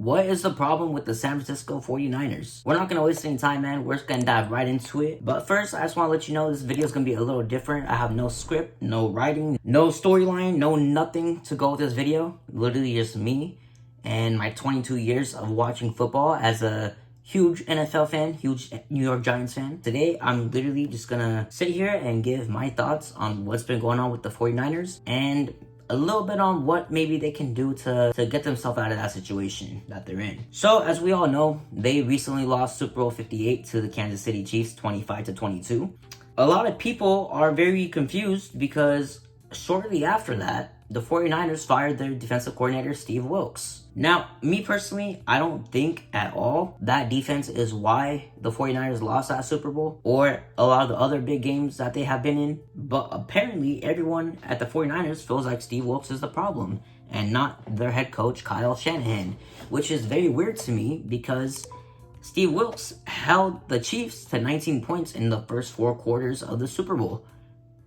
What is the problem with the San Francisco 49ers? We're not going to waste any time, man. We're just going to dive right into it. But first, I just want to let you know this video is going to be a little different. I have no script, no writing, no storyline, no nothing to go with this video. Literally just me and my 22 years of watching football as a huge NFL fan, huge New York Giants fan. Today, I'm literally just going to sit here and give my thoughts on what's been going on with the 49ers and a little bit on what maybe they can do to get themselves out of that situation that they're in. So, as we all know, they recently lost Super Bowl 58 to the Kansas City Chiefs 25-22. A lot of people are very confused because shortly after that, the 49ers fired their defensive coordinator, Steve Wilkes. Now, me personally, I don't think at all that defense is why the 49ers lost that Super Bowl or a lot of the other big games that they have been in. But apparently, everyone at the 49ers feels like Steve Wilkes is the problem and not their head coach, Kyle Shanahan, which is very weird to me because Steve Wilkes held the Chiefs to 19 points in the first 4 quarters of the Super Bowl.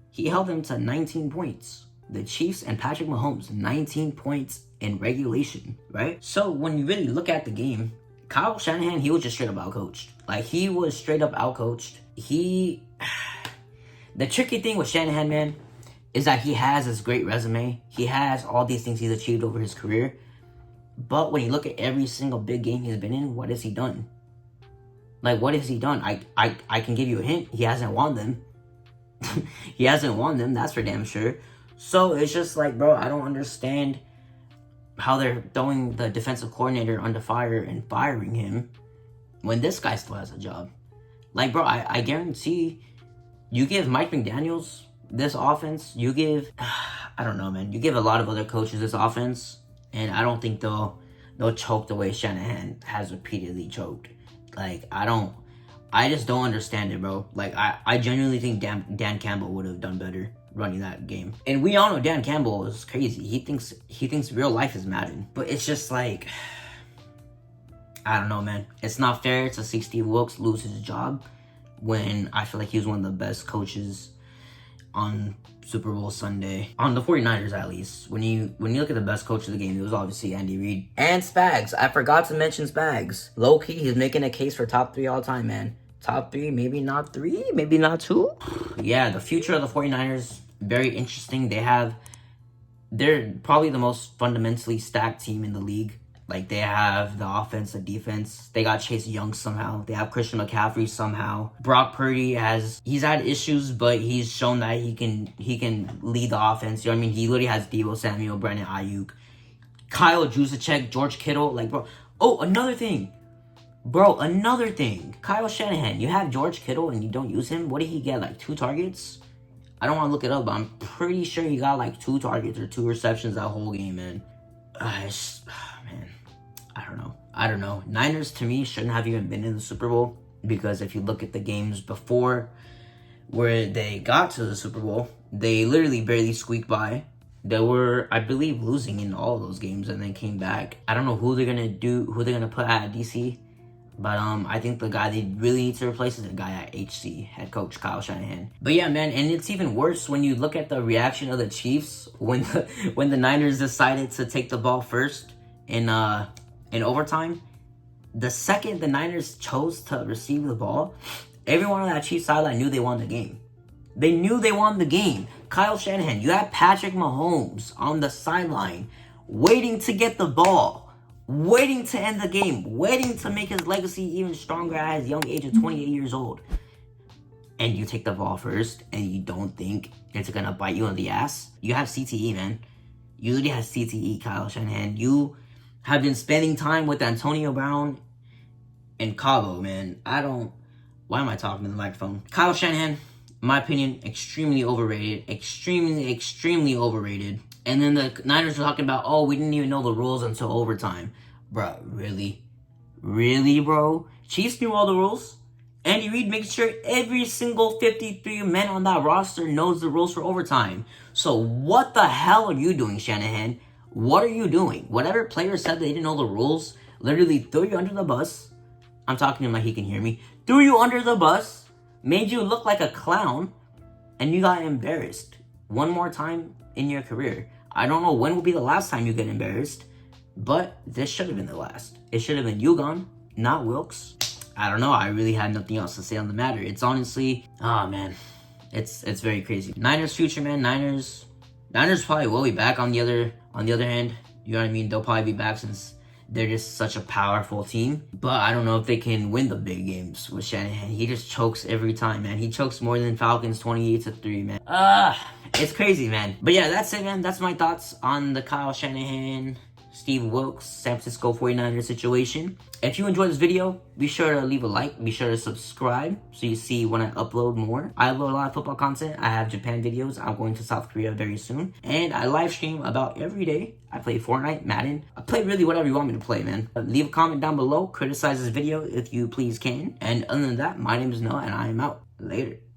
He held them to 19 points. The Chiefs and Patrick Mahomes, 19 points in regulation, right? So when you really look at the game, Kyle Shanahan, he was just straight up outcoached. Like, he was straight up outcoached. The tricky thing with Shanahan, man, is that he has this great resume. He has all these things he's achieved over his career. But when you look at every single big game he's been in, what has he done? Like, what has he done? I can give you a hint. He hasn't won them. He hasn't won them, that's for damn sure. So it's just like, bro, I don't understand how they're throwing the defensive coordinator under fire and firing him when this guy still has a job. Like, bro, I guarantee you give Mike McDaniels this offense, you give, I don't know, man, you give a lot of other coaches this offense, and I don't think they'll choke the way Shanahan has repeatedly choked. Like, I just don't understand it, bro. Like, I genuinely think Dan Campbell would have done better running that game. And we all know Dan Campbell is crazy. He thinks real life is Madden. But it's just like, I don't know, man. It's not fair to see Steve Wilkes lose his job when I feel like he was one of the best coaches on Super Bowl Sunday. On the 49ers, at least. When you look at the best coach of the game, it was obviously Andy Reid. And Spags. I forgot to mention Spags. Low-key, he's making a case for top 3 all time, man. Top 3, maybe not 3, maybe not 2. Yeah, the future of the 49ers, very interesting. They're probably the most fundamentally stacked team in the league. Like, they have the offense, the defense. They got Chase Young somehow. They have Christian McCaffrey somehow. Brock Purdy he's had issues, but he's shown that he can lead the offense. You know what I mean? He literally has Deebo Samuel, Brandon Ayuk, Kyle Juszczyk, George Kittle. Like, bro. Oh, another thing. Kyle Shanahan, you have George Kittle and you don't use him. What did he get? Like 2 targets? I don't want to look it up, but I'm pretty sure he got like 2 targets or 2 receptions that whole game, man. Man, I don't know. Niners, to me, shouldn't have even been in the Super Bowl because if you look at the games before where they got to the Super Bowl, they literally barely squeaked by. They were, I believe, losing in all of those games and then came back. I don't know who they're going to put at DC. But I think the guy they really need to replace is the guy at HC, head coach Kyle Shanahan. But yeah, man, and it's even worse when you look at the reaction of the Chiefs when the Niners decided to take the ball first in overtime. The second the Niners chose to receive the ball, everyone on that Chiefs sideline knew they won the game. They knew they won the game. Kyle Shanahan, you had Patrick Mahomes on the sideline waiting to get the ball. Waiting to end the game, waiting to make his legacy even stronger at his young age of 28 years old. And you take the ball first, and you don't think it's gonna bite you in the ass? You have CTE, man. You literally have CTE, Kyle Shanahan. You have been spending time with Antonio Brown and Cabo, man. Why am I talking to the microphone? Kyle Shanahan, in my opinion, extremely overrated. Extremely overrated. And then the Niners were talking about, oh, we didn't even know the rules until overtime. Bruh, really? Really, bro? Chiefs knew all the rules. Andy Reid makes sure every single 53 men on that roster knows the rules for overtime. So what the hell are you doing, Shanahan? What are you doing? Whatever player said they didn't know the rules, literally threw you under the bus. I'm talking to him like he can hear me. Threw you under the bus, made you look like a clown, and you got embarrassed one more time in your career. I don't know when will be the last time you get embarrassed, But this should have been the last. It should have been Yugon, not Wilkes. I don't know. I really had nothing else to say on the matter. It's honestly, oh man, it's very crazy. Niners future, man. Niners probably will be back on the other hand. You know what I mean? They'll probably be back since they're just such a powerful team. But I don't know if they can win the big games with Shanahan. He just chokes every time, man. He chokes more than Falcons 28-3, man. It's crazy, man. But yeah, that's it, man. That's my thoughts on the Kyle Shanahan, Steve Wilkes, San Francisco 49ers situation. If you enjoyed this video, be sure to leave a like. Be sure to subscribe so you see when I upload more. I upload a lot of football content. I have Japan videos. I'm going to South Korea very soon. And I live stream about every day. I play Fortnite, Madden. I play really whatever you want me to play, man. Leave a comment down below. Criticize this video if you please can. And other than that, my name is Noah and I am out. Later.